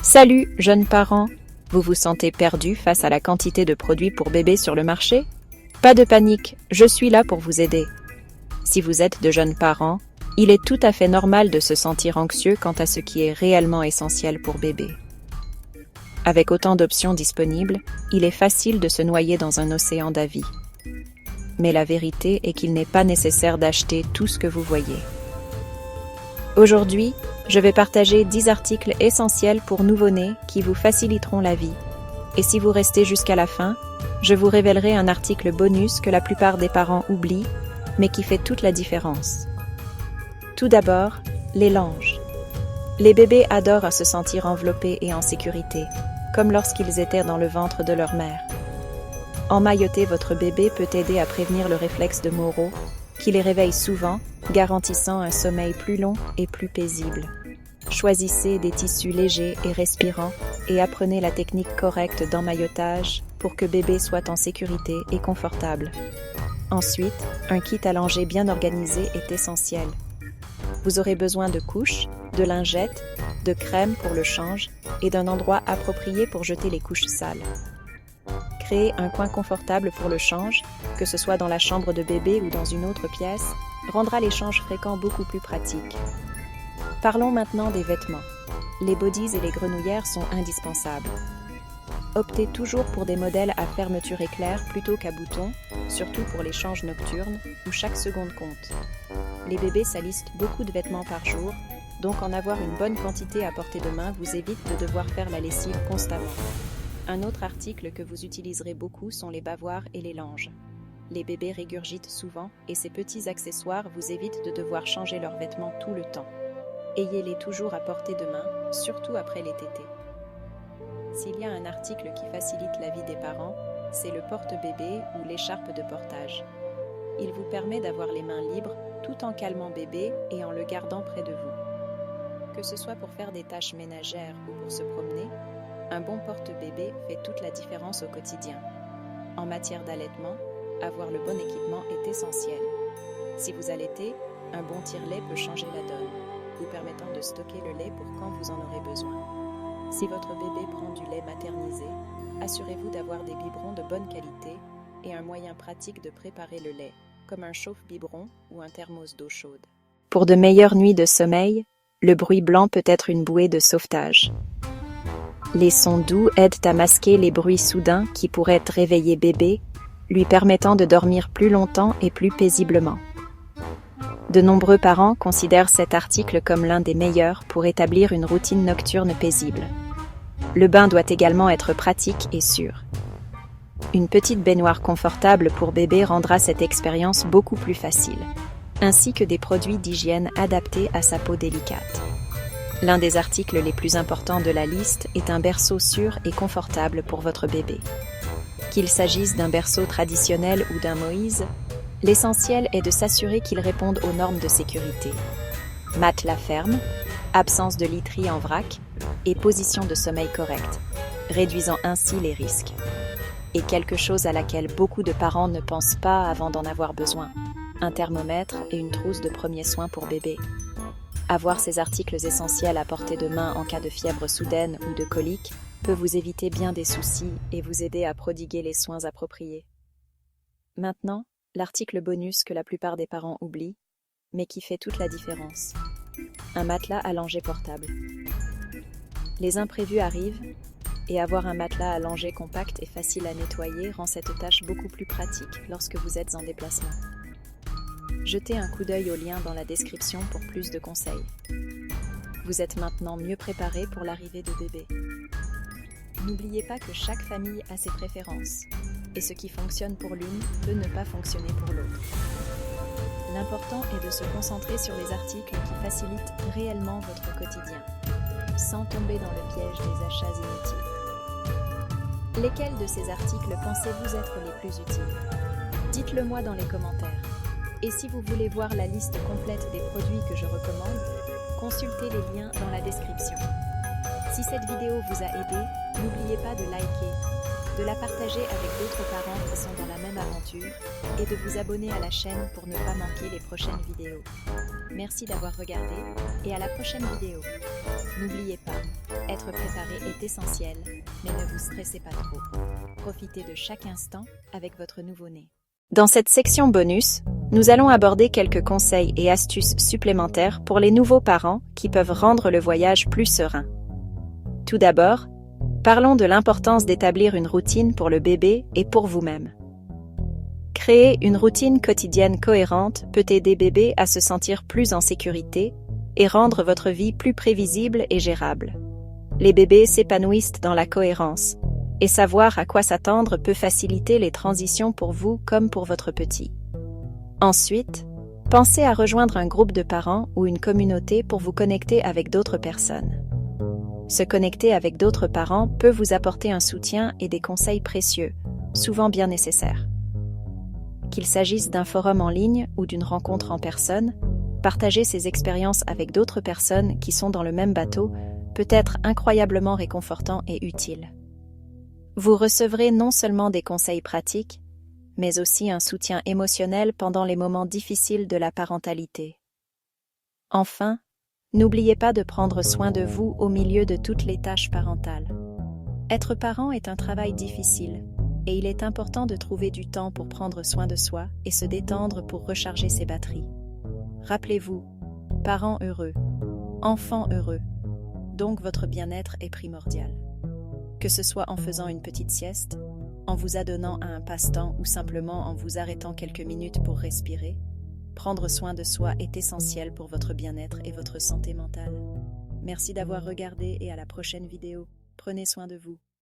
Salut, jeunes parents! Vous vous sentez perdu face à la quantité de produits pour bébés sur le marché? Pas de panique, je suis là pour vous aider. Si vous êtes de jeunes parents, il est tout à fait normal de se sentir anxieux quant à ce qui est réellement essentiel pour bébé. Avec autant d'options disponibles, il est facile de se noyer dans un océan d'avis. Mais la vérité est qu'il n'est pas nécessaire d'acheter tout ce que vous voyez. Aujourd'hui, je vais partager 10 articles essentiels pour nouveau-nés qui vous faciliteront la vie. Et si vous restez jusqu'à la fin, je vous révélerai un article bonus que la plupart des parents oublient, mais qui fait toute la différence. Tout d'abord, les langes. Les bébés adorent à se sentir enveloppés et en sécurité, comme lorsqu'ils étaient dans le ventre de leur mère. Emmailloter votre bébé peut aider à prévenir le réflexe de Moro, qui les réveille souvent, garantissant un sommeil plus long et plus paisible. Choisissez des tissus légers et respirants et apprenez la technique correcte d'emmaillotage pour que bébé soit en sécurité et confortable. Ensuite, un kit à langer bien organisé est essentiel. Vous aurez besoin de couches, de lingettes, de crème pour le change et d'un endroit approprié pour jeter les couches sales. Créer un coin confortable pour le change, que ce soit dans la chambre de bébé ou dans une autre pièce, rendra l'échange fréquent beaucoup plus pratique. Parlons maintenant des vêtements. Les bodys et les grenouillères sont indispensables. Optez toujours pour des modèles à fermeture éclair plutôt qu'à boutons, surtout pour les changes nocturnes, où chaque seconde compte. Les bébés salissent beaucoup de vêtements par jour, donc en avoir une bonne quantité à portée de main vous évite de devoir faire la lessive constamment. Un autre article que vous utiliserez beaucoup sont les bavoirs et les langes. Les bébés régurgitent souvent et ces petits accessoires vous évitent de devoir changer leurs vêtements tout le temps. Ayez-les toujours à portée de main, surtout après les tétés. S'il y a un article qui facilite la vie des parents, c'est le porte-bébé ou l'écharpe de portage. Il vous permet d'avoir les mains libres tout en calmant bébé et en le gardant près de vous. Que ce soit pour faire des tâches ménagères ou pour se promener, un bon porte-bébé fait toute la différence au quotidien. En matière d'allaitement, avoir le bon équipement est essentiel. Si vous allaitez, un bon tire-lait peut changer la donne, vous permettant de stocker le lait pour quand vous en aurez besoin. Si votre bébé prend du lait maternisé, assurez-vous d'avoir des biberons de bonne qualité et un moyen pratique de préparer le lait, comme un chauffe-biberon ou un thermos d'eau chaude. Pour de meilleures nuits de sommeil, le bruit blanc peut être une bouée de sauvetage. Les sons doux aident à masquer les bruits soudains qui pourraient réveiller bébé, lui permettant de dormir plus longtemps et plus paisiblement. De nombreux parents considèrent cet article comme l'un des meilleurs pour établir une routine nocturne paisible. Le bain doit également être pratique et sûr. Une petite baignoire confortable pour bébé rendra cette expérience beaucoup plus facile, ainsi que des produits d'hygiène adaptés à sa peau délicate. L'un des articles les plus importants de la liste est un berceau sûr et confortable pour votre bébé. Qu'il s'agisse d'un berceau traditionnel ou d'un Moïse, l'essentiel est de s'assurer qu'il réponde aux normes de sécurité. Matelas ferme, absence de literie en vrac et position de sommeil correcte, réduisant ainsi les risques. Et quelque chose à laquelle beaucoup de parents ne pensent pas avant d'en avoir besoin, un thermomètre et une trousse de premiers soins pour bébé. Avoir ces articles essentiels à portée de main en cas de fièvre soudaine ou de colique peut vous éviter bien des soucis et vous aider à prodiguer les soins appropriés. Maintenant, l'article bonus que la plupart des parents oublient, mais qui fait toute la différence. Un matelas allongé portable. Les imprévus arrivent, et avoir un matelas allongé compact et facile à nettoyer rend cette tâche beaucoup plus pratique lorsque vous êtes en déplacement. Jetez un coup d'œil au lien dans la description pour plus de conseils. Vous êtes maintenant mieux préparé pour l'arrivée de bébé. N'oubliez pas que chaque famille a ses préférences, et ce qui fonctionne pour l'une peut ne pas fonctionner pour l'autre. L'important est de se concentrer sur les articles qui facilitent réellement votre quotidien, sans tomber dans le piège des achats inutiles. Lesquels de ces articles pensez-vous être les plus utiles? Dites-le moi dans les commentaires. Et si vous voulez voir la liste complète des produits que je recommande, consultez les liens dans la description. Si cette vidéo vous a aidé, n'oubliez pas de liker, de la partager avec d'autres parents qui sont dans la même aventure et de vous abonner à la chaîne pour ne pas manquer les prochaines vidéos. Merci d'avoir regardé et à la prochaine vidéo. N'oubliez pas, être préparé est essentiel, mais ne vous stressez pas trop. Profitez de chaque instant avec votre nouveau-né. Dans cette section bonus, nous allons aborder quelques conseils et astuces supplémentaires pour les nouveaux parents qui peuvent rendre le voyage plus serein. Tout d'abord, parlons de l'importance d'établir une routine pour le bébé et pour vous-même. Créer une routine quotidienne cohérente peut aider bébé à se sentir plus en sécurité et rendre votre vie plus prévisible et gérable. Les bébés s'épanouissent dans la cohérence, et savoir à quoi s'attendre peut faciliter les transitions pour vous comme pour votre petit. Ensuite, pensez à rejoindre un groupe de parents ou une communauté pour vous connecter avec d'autres personnes. Se connecter avec d'autres parents peut vous apporter un soutien et des conseils précieux, souvent bien nécessaires. Qu'il s'agisse d'un forum en ligne ou d'une rencontre en personne, partager ses expériences avec d'autres personnes qui sont dans le même bateau peut être incroyablement réconfortant et utile. Vous recevrez non seulement des conseils pratiques, mais aussi un soutien émotionnel pendant les moments difficiles de la parentalité. Enfin, n'oubliez pas de prendre soin de vous au milieu de toutes les tâches parentales. Être parent est un travail difficile, et il est important de trouver du temps pour prendre soin de soi et se détendre pour recharger ses batteries. Rappelez-vous, parents heureux, enfants heureux, donc votre bien-être est primordial. Que ce soit en faisant une petite sieste, en vous adonnant à un passe-temps ou simplement en vous arrêtant quelques minutes pour respirer, prendre soin de soi est essentiel pour votre bien-être et votre santé mentale. Merci d'avoir regardé et à la prochaine vidéo. Prenez soin de vous.